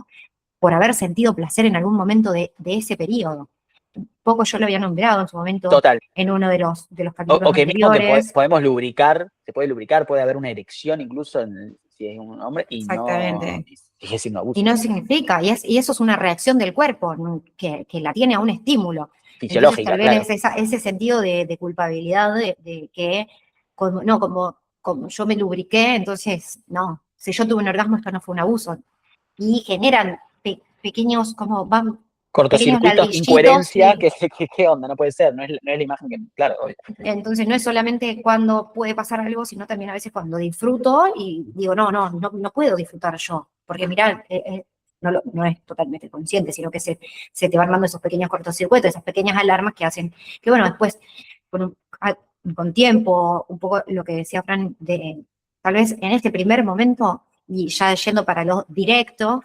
por haber sentido placer en algún momento de ese periodo. Un poco yo lo había nombrado en su momento Total. en uno de los capítulos O que mismo que anteriores. podemos lubricar, se puede lubricar, puede haber una erección incluso si es un hombre y no Exactamente. y sigue siendo Y abuso. no significa, y eso es una reacción del cuerpo, ¿no? que la tiene a un estímulo. Entonces, tal Fisiológica, vez claro. es ese sentido de culpabilidad de que, no, como yo me lubriqué, entonces, no, si yo tuve un orgasmo, esto no fue un abuso. Y generan pequeños, como van, pequeños Cortocircuitos, ladrillitos, incoherencia, ¿qué onda? No puede ser, no es la imagen que, claro, obvio. entonces no es solamente cuando puede pasar algo, sino también a veces cuando disfruto y digo, no puedo disfrutar yo, porque mirá, no es totalmente consciente, sino que se te van dando esos pequeños cortocircuitos, esas pequeñas alarmas que hacen que, bueno, después, con tiempo, un poco lo que decía Fran, tal vez en este primer momento, y ya yendo para lo directo,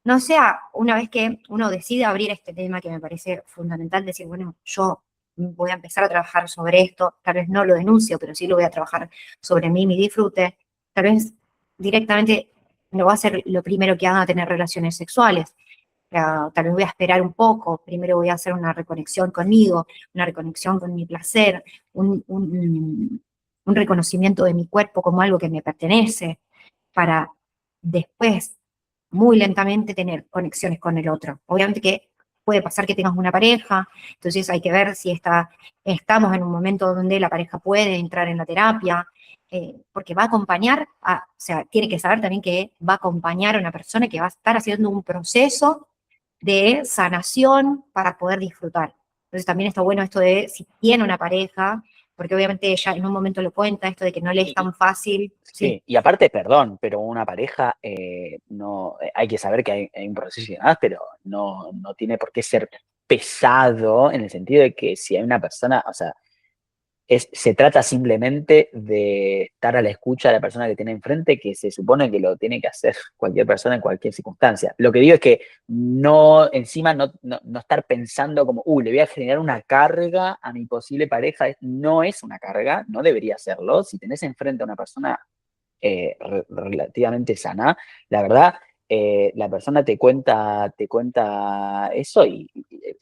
no sea una vez que uno decide abrir este tema que me parece fundamental, decir, bueno, yo voy a empezar a trabajar sobre esto, tal vez no lo denuncio, pero sí lo voy a trabajar sobre mí, mi disfrute, tal vez directamente no va a ser lo primero que haga tener relaciones sexuales. Tal vez voy a esperar un poco, primero voy a hacer una reconexión conmigo, una reconexión con mi placer, un reconocimiento de mi cuerpo como algo que me pertenece, para después muy lentamente tener conexiones con el otro. Obviamente que puede pasar que tengas una pareja, entonces hay que ver si estamos en un momento donde la pareja puede entrar en la terapia, porque va a acompañar, o sea, tiene que saber también que va a acompañar a una persona que va a estar haciendo un proceso de sanación para poder disfrutar. Entonces también está bueno esto de si tiene una pareja, porque obviamente ella en un momento lo cuenta, esto de que no le es Y, tan fácil, sí. sí, y aparte, perdón, pero una pareja, no, hay que saber que hay un proceso y demás, pero no tiene por qué ser pesado en el sentido de que si hay una persona, o sea, se trata simplemente de estar a la escucha de la persona que tiene enfrente, que se supone que lo tiene que hacer cualquier persona en cualquier circunstancia. Lo que digo es que encima no estar pensando como, le voy a generar una carga a mi posible pareja. No es una carga, no debería serlo. Si tenés enfrente a una persona relativamente sana, la verdad, la persona te cuenta eso y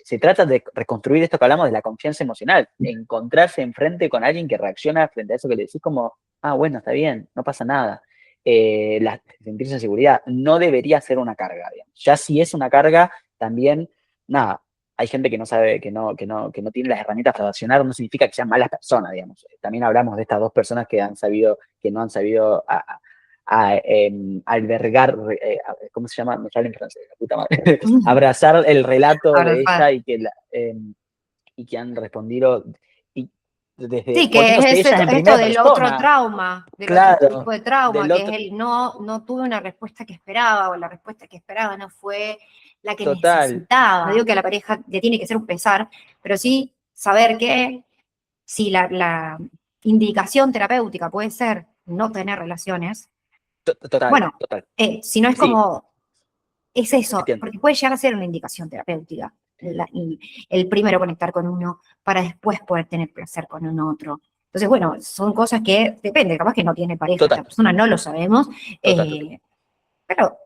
se trata de reconstruir esto que hablamos de la confianza emocional, encontrarse enfrente con alguien que reacciona frente a eso que le decís como, bueno, está bien, no pasa nada. sentirse en seguridad. No debería ser una carga, digamos. Ya si es una carga, también, nada, hay gente que no sabe, que no tiene las herramientas para accionar, no significa que sean malas personas, digamos. También hablamos de estas dos personas que no han sabido albergar, ¿cómo se llama? Me sale en francés, la puta madre. Abrazar el relato de Abrazar. ella y que han respondido y Sí, que poniéndose es ellas en esto primera del otro persona, trauma, del otro tipo claro, de trauma, del que es otro, el no tuve una respuesta que esperaba o la respuesta que esperaba no fue la que total, necesitaba. No digo que a la pareja le tiene que ser un pesar, pero sí saber que si la indicación terapéutica puede ser no tener relaciones, total, bueno, total. si no es Sí, como, es eso, entiendo. porque puede llegar a ser una indicación terapéutica. El primero conectar con uno para después poder tener placer con un otro. Entonces, bueno, son cosas que depende, capaz que no tiene pareja Total, esta persona, no lo sabemos, total, total. pero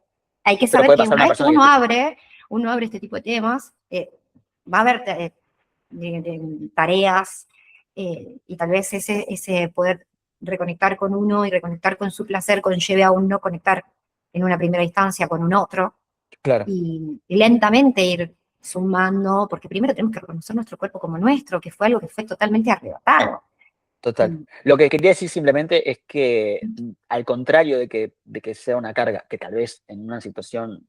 hay que Pero saber puede que pasar una una vez que persona que escucha. uno abre este tipo de temas, va a haber de tareas y tal vez ese poder reconectar con uno y reconectar con su placer conlleve a un no conectar en una primera instancia con un otro Claro, y lentamente ir sumando, porque primero tenemos que reconocer nuestro cuerpo como nuestro, que fue algo que fue totalmente arrebatado. total. Y, Lo que quería decir simplemente es que, al contrario de que sea una carga, que tal vez en una situación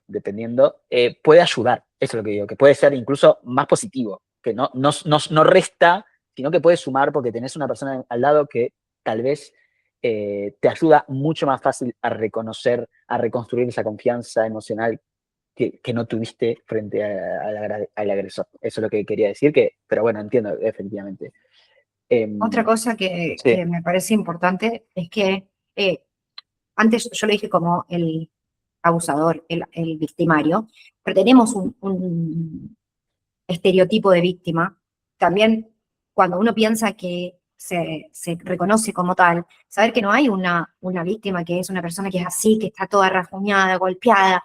dependiendo, puede ayudar. Eso es lo que digo, que puede ser incluso más positivo, que no resta, sino que puede sumar porque tenés una persona al lado que tal vez te ayuda mucho más fácil a reconocer, a reconstruir esa confianza emocional que no tuviste frente al agresor. Eso es lo que quería decir, pero bueno, entiendo, efectivamente. otra Em, cosa sí, que me parece importante es que antes yo lo dije como el abusador, el victimario, pero tenemos un estereotipo de víctima. También cuando uno piensa que se reconoce como tal, saber que no hay una víctima que es una persona que es así, que está toda rasguñada, golpeada,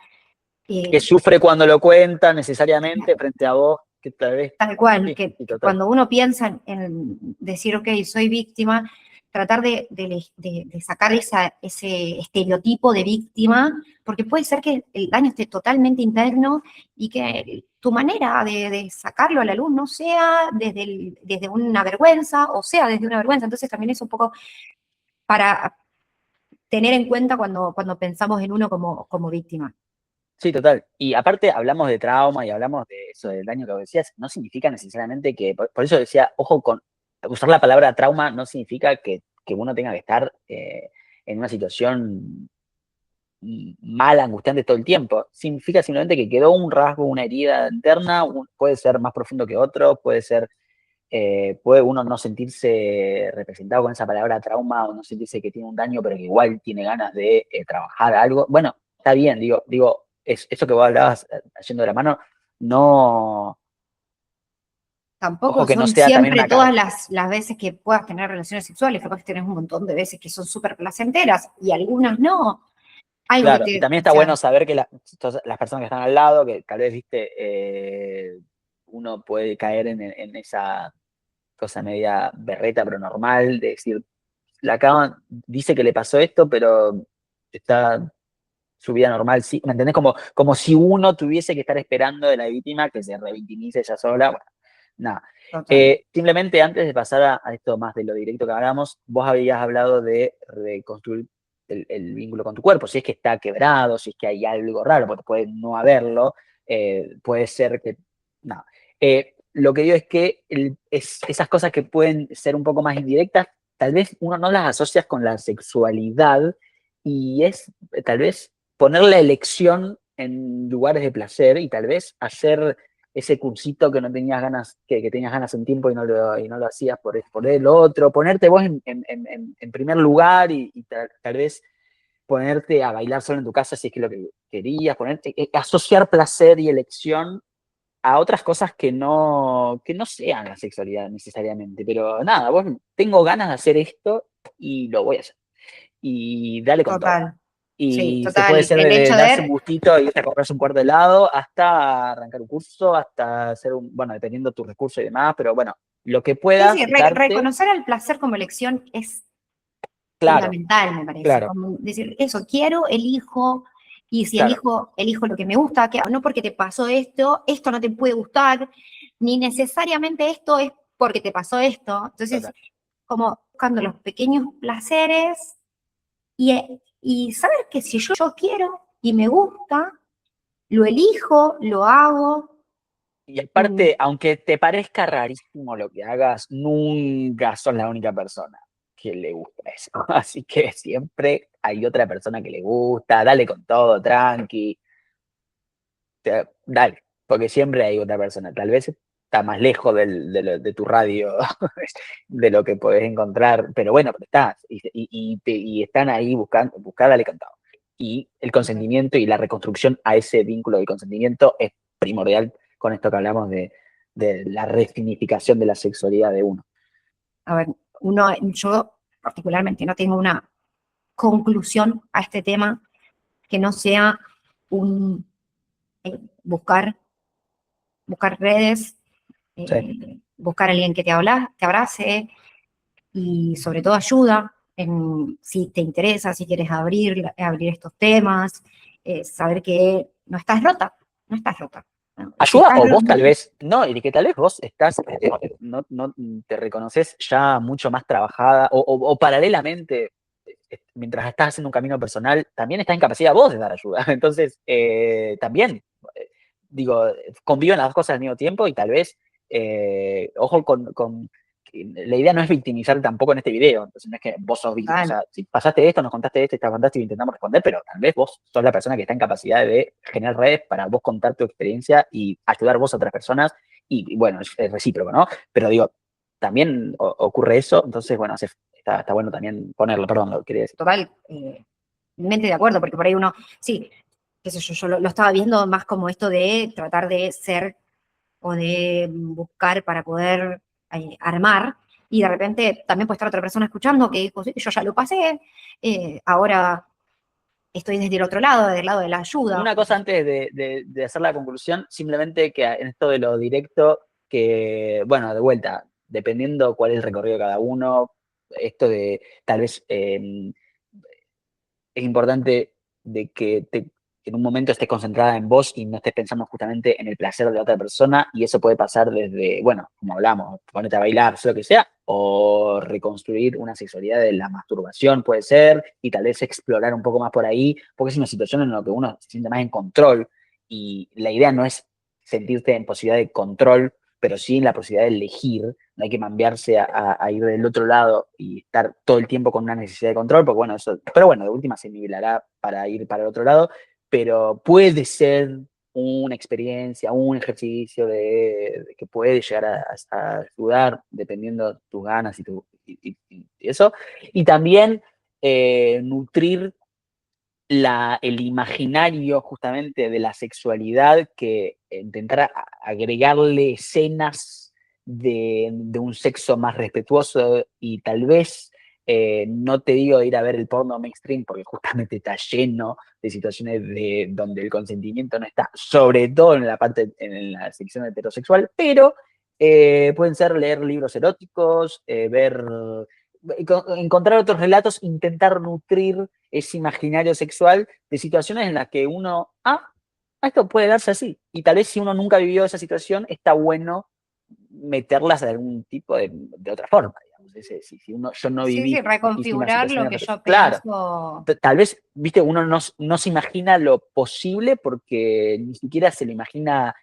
que eh, sufre cuando lo cuenta necesariamente frente a vos, que tal vez, tal cual, sí, sí, que total, cuando uno piensa en decir, ok, soy víctima, tratar de sacar ese estereotipo de víctima, porque puede ser que el daño esté totalmente interno y que tu manera de sacarlo a la luz no sea desde una vergüenza o sea desde una vergüenza. Entonces también es un poco para tener en cuenta cuando pensamos en uno como víctima. sí, total. Y aparte hablamos de trauma y hablamos de eso, del daño que vos decías, no significa necesariamente que, por eso decía, ojo con usar la palabra trauma, no significa que uno tenga que estar en una situación mala, angustiante todo el tiempo. Significa simplemente que quedó un rasgo, una herida interna, puede ser más profundo que otro, puede uno no sentirse representado con esa palabra trauma o no sentirse que tiene un daño, pero que igual tiene ganas de trabajar algo. Bueno, está bien, eso que vos hablabas yendo de la mano, no, ojo Tampoco que no son sea también siempre una todas carga. las veces que puedas tener relaciones sexuales, capaz que tenés un montón de veces que son súper placenteras y algunas no. Algo que Claro, y te, también o está sea, bueno saber que las personas que están al lado, que tal vez, viste, uno puede caer en esa cosa media berreta, pero normal, de decir, dice que le pasó esto, pero está su vida normal, sí, ¿me entendés? Como si uno tuviese que estar esperando de la víctima que se revictimice ella sola. Bueno, nada. total. Simplemente antes de pasar a esto más de lo directo que hablamos, vos habías hablado de reconstruir el vínculo con tu cuerpo, si es que está quebrado, si es que hay algo raro, porque puede no haberlo, puede ser que. No. Lo que digo es que esas cosas que pueden ser un poco más indirectas, tal vez uno no las asocias con la sexualidad y es tal vez poner la elección en lugares de placer y tal vez hacer ese cursito que no tenías ganas, que tenías ganas un tiempo y no lo hacías por el otro, ponerte vos en primer lugar y tal vez ponerte a bailar solo en tu casa si es que es lo que querías, asociar placer y elección a otras cosas que no sean la sexualidad necesariamente, pero nada, vos tengo ganas de hacer esto y lo voy a hacer. Y dale con todo. Total. Sí, Y se puede total. ser El de hecho darse un de gustito y irte a comprarse un cuarto de helado, hasta arrancar un curso, hasta hacer bueno, dependiendo de tus recursos y demás, pero bueno, lo que sí, sí, puedas darte, reconocer el placer como elección es Claro, fundamental, me parece. claro, Como decir, eso, quiero, elijo, y si claro, elijo lo que me gusta, que no porque te pasó esto no te puede gustar, ni necesariamente esto es porque te pasó esto. Entonces, total. como buscando los pequeños placeres y saber que si yo quiero y me gusta, lo elijo, lo hago. Y Mm, aparte, aunque te parezca rarísimo lo que hagas, nunca sos la única persona que le gusta eso. Así que siempre hay otra persona que le gusta, dale con todo, tranqui, dale, porque siempre hay otra persona. Tal vez está más lejos de tu radio, de lo que podés encontrar, pero bueno, pero estás, y están ahí buscando, buscar, dale con todo. Y el consentimiento y la reconstrucción a ese vínculo de consentimiento es primordial con esto que hablamos de la resignificación de la sexualidad de uno. a ver, yo particularmente no tengo una conclusión a este tema que no sea un buscar redes, Sí. buscar a alguien que te abrace y sobre todo ayuda si te interesa, si quieres abrir estos temas, saber que no estás rota, no estás rota. ¿No? Si Ayuda estás o vos rota, tal vez, no, y que tal vez vos estás, no te reconoces ya mucho más trabajada o paralelamente, mientras estás haciendo un camino personal, también estás en capacidad vos de dar ayuda. Entonces, también, eh, digo, conviven las dos cosas al mismo tiempo y tal vez, ojo la idea no es victimizar tampoco en este video, entonces no es que vos sos víctima, o total, sea, si pasaste esto, nos contaste esto, está fantástico, intentamos responder, pero tal vez vos sos la persona que está en capacidad de generar redes para vos contar tu experiencia y ayudar vos a otras personas, y bueno, es recíproco, ¿no? Pero digo, también ocurre eso, entonces, bueno, está bueno también ponerlo, perdón, lo quería decir. total, mente de acuerdo, porque por ahí uno, sí, qué sé yo lo estaba viendo más como esto de tratar de ser o de buscar para poder armar, y de repente también puede estar otra persona escuchando que dijo, "Sí, yo ya lo pasé, ahora estoy desde el otro lado, del lado de la ayuda". Una cosa antes de hacer la conclusión, simplemente que en esto de lo directo, que, bueno, de vuelta, dependiendo cuál es el recorrido de cada uno, esto de tal vez es importante de que en un momento estés concentrada en vos y no estés pensando justamente en el placer de la otra persona, y eso puede pasar desde, bueno, como hablamos, ponerte a bailar, sea lo que sea, o reconstruir una sexualidad de la masturbación puede ser, y tal vez explorar un poco más por ahí, porque es una situación en la que uno se siente más en control, y la idea no es sentirte en posibilidad de control, pero sí en la posibilidad de elegir. No hay que cambiarse a ir del otro lado y estar todo el tiempo con una necesidad de control, porque bueno, pero bueno, de última se nivelará para ir para el otro lado, pero puede ser una experiencia, un ejercicio de que puede llegar a ayudar dependiendo de tus ganas y eso. Y también nutrir el imaginario justamente de la sexualidad, que intentar agregarle escenas de un sexo más respetuoso, y tal vez, no te digo de ir a ver el porno mainstream, porque justamente está lleno de situaciones donde el consentimiento no está, sobre todo en la sección heterosexual, pero pueden ser leer libros eróticos, encontrar otros relatos, intentar nutrir ese imaginario sexual de situaciones en las que uno, esto puede darse así. Y tal vez si uno nunca vivió esa situación, está bueno meterlas de algún tipo de otra forma, digamos. Si yo no Sí, sí, viví distintas reconfigurar lo que situaciones, yo claro, pienso. tal vez, viste, uno no se imagina lo posible porque ni siquiera se lo imagina.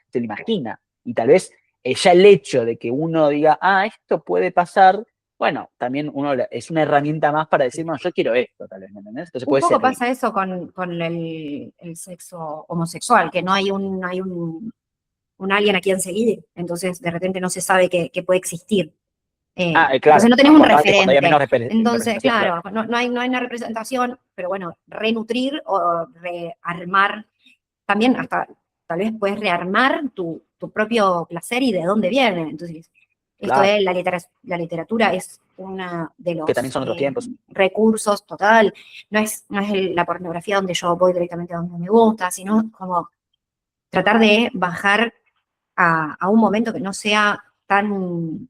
Y tal vez ya el hecho de que uno diga, esto puede pasar, bueno, también es una herramienta más para decir, no, yo quiero esto, tal vez, ¿me entendés? Entonces Un puede poco servir. pasa eso con el sexo homosexual, que no hay un alguien a quien seguir, entonces de repente no se sabe que puede existir. Entonces Claro, no tenés un cuando haya referente. menos Entonces, representación, claro. claro, no hay una representación, pero bueno, renutrir o rearmar, también hasta tal vez puedes rearmar tu propio placer y de dónde viene. Entonces, esto Claro, es la literatura es uno de que también los son otros tiempos. recursos total. No es la pornografía donde yo voy directamente a donde me gusta, sino como tratar de bajar a un momento que no sea tan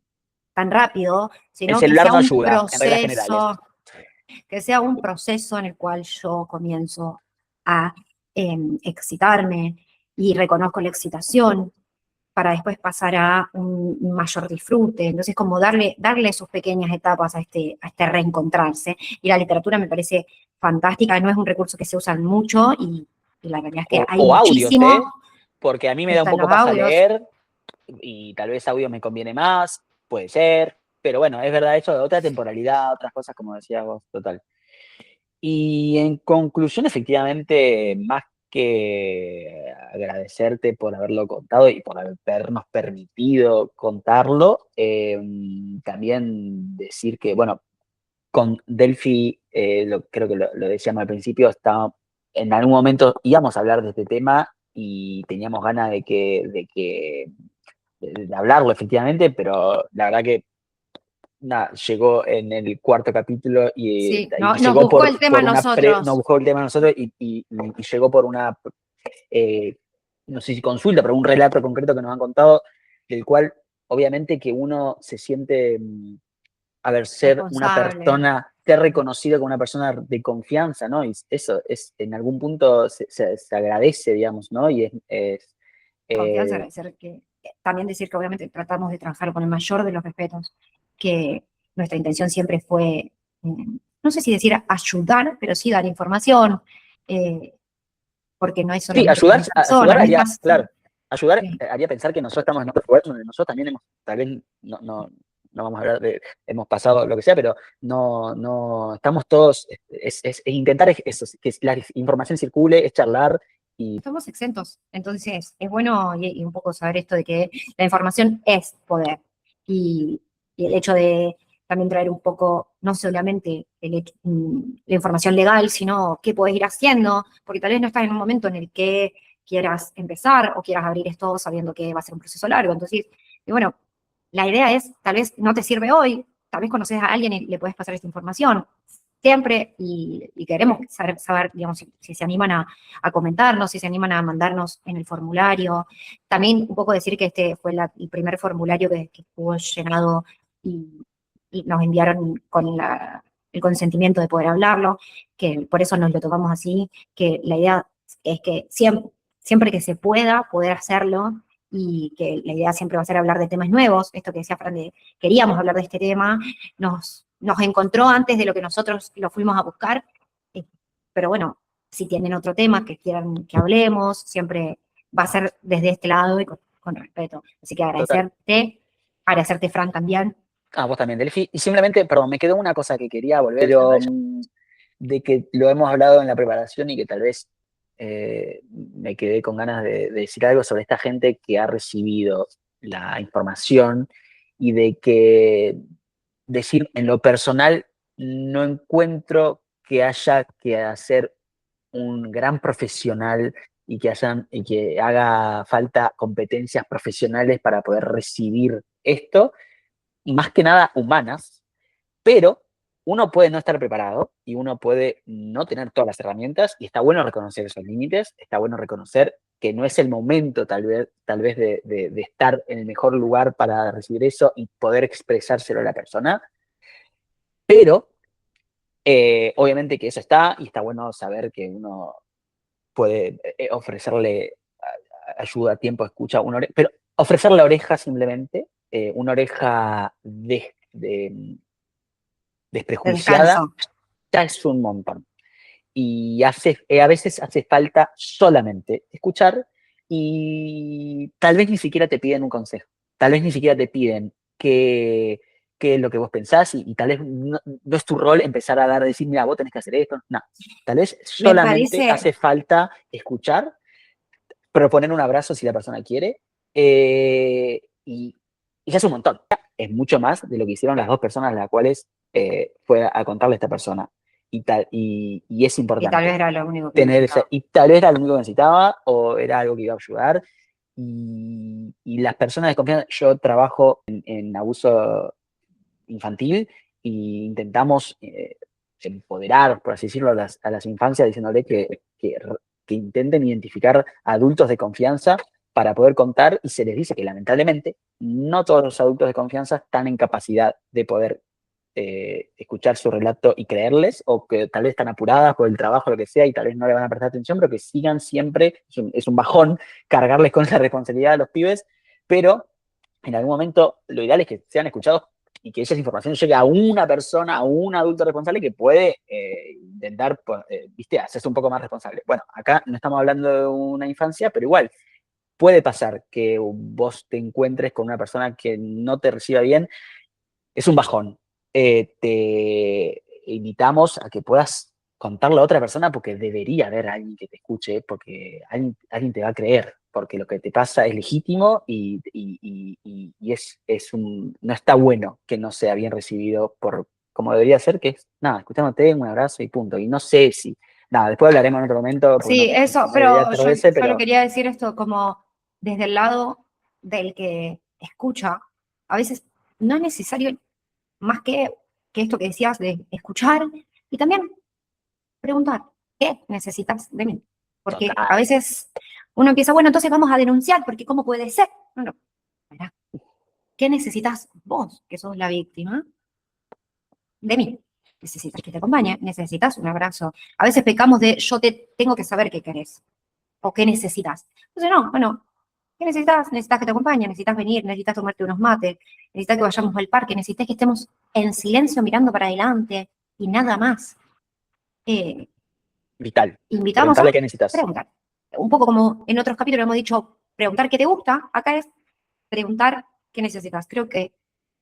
rápido, El sino que celular sea no un ayuda, en reglas generales. proceso. que sea un proceso en el cual yo comienzo a excitarme y reconozco la excitación para después pasar a un mayor disfrute. Entonces, como darle sus pequeñas etapas a este reencontrarse. Y la literatura me parece fantástica, no es un recurso que se usa mucho y la realidad es que hay O audios, muchísimo. ¿eh? Porque a mí me da un Están los poco paja audios. leer y tal vez audio me conviene más, puede ser, pero bueno, es verdad eso de otra temporalidad, otras cosas, como decías vos, total. Y en conclusión, efectivamente, más que agradecerte por haberlo contado y por habernos permitido contarlo, también decir que, bueno, con Delphi, creo que lo decíamos al principio, en algún momento íbamos a hablar de este tema y teníamos ganas de hablarlo efectivamente, pero la verdad que nada, llegó en el cuarto capítulo Sí, y nos llegó buscó el tema a nos nosotros. buscó el tema a nosotros y llegó por una, eh, no sé si consulta, pero un relato concreto que nos han contado, del cual obviamente que uno se siente, a ver, ser una Responsable. persona, ser reconocido como una persona de confianza, ¿no? Y eso es, en algún punto se agradece, digamos, ¿no? Y Confianza, eh, agradecer que, también decir que obviamente tratamos de trabajar con el mayor de los respetos, que nuestra intención siempre fue, no sé si decir ayudar, pero sí dar información, eh, porque no es sí, solamente con las ayudar personas, no es haría, más, claro, ayudar sí, haría pensar que nosotros estamos en otro lugar donde nosotros también hemos, tal vez no vamos a hablar de, hemos pasado lo que sea, pero no, estamos todos, es intentar eso, que la información circule, es charlar y estamos exentos. Entonces, es bueno y un poco saber esto de que la información es poder. Y, y el hecho de también traer un poco, no solamente la información legal, sino qué puedes ir haciendo, porque tal vez no estás en un momento en el que quieras empezar o quieras abrir esto sabiendo que va a ser un proceso largo. Entonces, y bueno, la idea es, tal vez no te sirve hoy, tal vez conoces a alguien y le puedes pasar esta información. Siempre, y queremos saber, digamos, si se animan a comentarnos, si se animan a mandarnos en el formulario. También un poco decir que este fue el primer formulario que estuvo llenado y nos enviaron con el consentimiento de poder hablarlo, que por eso nos lo tomamos así, que la idea es que siempre que se pueda, poder hacerlo, y que la idea siempre va a ser hablar de temas nuevos. Esto que decía Fran, queríamos hablar de este tema, nos encontró antes de lo que nosotros lo fuimos a buscar, pero bueno, si tienen otro tema que quieran que hablemos, siempre va a ser desde este lado y con respeto. Así que total. agradecerte Fran también. Ah, vos también, Delphi. Y simplemente, perdón, me quedó una cosa que quería volver, pero de que lo hemos hablado en la preparación y que tal vez me quedé con ganas de decir algo sobre esta gente que ha recibido la información y de que decir en lo personal no encuentro que haya que hacer un gran profesional y que haga falta competencias profesionales para poder recibir esto, más que nada humanas, pero uno puede no estar preparado y uno puede no tener todas las herramientas y está bueno reconocer esos límites, está bueno reconocer que no es el momento tal vez de estar en el mejor lugar para recibir eso y poder expresárselo a la persona, pero obviamente que eso está y está bueno saber que uno puede ofrecerle ayuda, tiempo, escucha, pero ofrecer la oreja simplemente, una oreja De desprejuiciada, descanso. ya es un montón. Y a veces hace falta solamente escuchar y tal vez ni siquiera te piden un consejo, tal vez ni siquiera te piden qué es lo que vos pensás y tal vez no es tu rol empezar a decir, mira, vos tenés que hacer esto, no, tal vez Me solamente parece, hace falta escuchar, proponer un abrazo si la persona quiere y ya es un montón, es mucho más de lo que hicieron las dos personas a las cuales fue a contarle a esta persona y es que tal vez importante era lo único que tener ese, necesitaba. y tal vez era lo único que necesitaba o era algo que iba a ayudar. Y las personas de confianza, yo trabajo en abuso infantil e intentamos empoderar, por así decirlo, a las infancias diciéndole que intenten identificar adultos de confianza para poder contar y se les dice que lamentablemente no todos los adultos de confianza están en capacidad de poder escuchar su relato y creerles, o que tal vez están apuradas por el trabajo, lo que sea, y tal vez no le van a prestar atención, pero que sigan siempre, es un bajón cargarles con esa responsabilidad a los pibes, pero en algún momento lo ideal es que sean escuchados y que esa información llegue a una persona, a un adulto responsable que puede intentar, viste, hacerse un poco más responsable. Bueno, acá no estamos hablando de una infancia, pero igual, puede pasar que vos te encuentres con una persona que no te reciba bien, es un bajón. Te invitamos a que puedas contarlo a otra persona porque debería haber alguien que te escuche, porque alguien te va a creer, porque lo que te pasa es legítimo y no está bueno que no sea bien recibido por como debería ser, que es, nada, escuchándote, un abrazo y punto. Y no sé si, nada, después hablaremos en otro momento, porque Sí, eso, no debería pero yo atardarse, solo pero quería decir esto como desde el lado del que escucha, a veces no es necesario más que esto que decías de escuchar y también preguntar, ¿qué necesitas de mí? Porque a total. veces uno empieza, bueno, entonces vamos a denunciar, porque ¿cómo puede ser? No, no, espera, ¿qué necesitas vos, que sos la víctima, de mí? Necesitas que te acompañe, necesitas un abrazo. A veces pecamos de yo te tengo que saber qué querés o qué necesitas. Entonces, no, bueno, ¿qué necesitas? Necesitas que te acompañe, necesitas venir, necesitas tomarte unos mates, necesitas que vayamos al parque, necesitas que estemos en silencio mirando para adelante y nada más. Eh, Vital. Invitamos a Preguntarle qué necesitas. preguntar. Un poco como en otros capítulos hemos dicho, preguntar qué te gusta, acá es preguntar qué necesitas. Creo que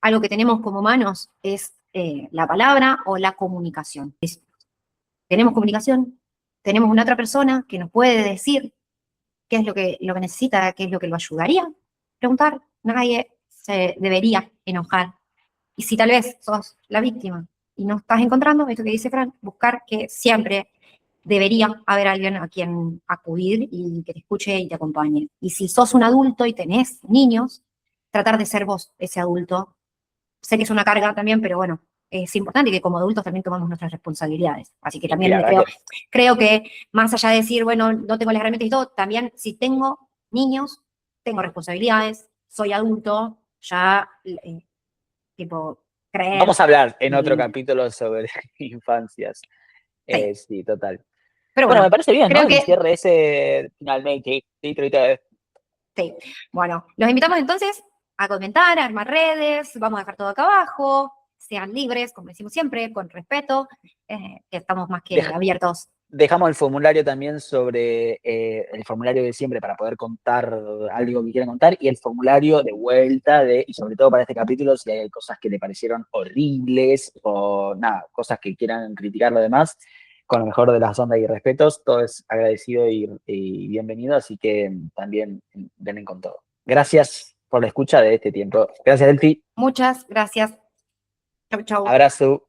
algo que tenemos como humanos es la palabra o la comunicación. Tenemos comunicación, tenemos una otra persona que nos puede decir qué es lo que necesita, qué es lo que lo ayudaría. Preguntar, nadie se debería enojar. Y si tal vez sos la víctima y no estás encontrando, esto que dice Fran, buscar que siempre debería haber alguien a quien acudir y que te escuche y te acompañe. Y si sos un adulto y tenés niños, tratar de ser vos ese adulto. Sé que es una carga también, pero bueno, es importante que como adultos también tomamos nuestras responsabilidades. Así que Y también la me verdad creo, que creo que más allá de decir, bueno, no tengo las herramientas y todo, también si tengo niños, tengo responsabilidades, soy adulto, ya, tipo, creer. vamos a hablar en otro Y, capítulo sobre infancias. sí, Sí, total. pero Bueno, me bueno, parece bien, ¿no? creo El que, cierre ese finalmente. Sí, sí. Bueno, los invitamos entonces a comentar, a armar redes, vamos a dejar todo acá abajo, sean libres, como decimos siempre, con respeto, que estamos más que abiertos. dejamos el formulario también sobre el formulario de siempre para poder contar algo que quieran contar y el formulario de vuelta y sobre todo para este capítulo si hay cosas que le parecieron horribles o nada, cosas que quieran criticar lo demás, con lo mejor de las ondas y respetos, todo es agradecido y bienvenido, así que también denle con todo. Gracias por la escucha de este tiempo. Gracias, Delphi. Muchas gracias. Chau, chau. Abrazo.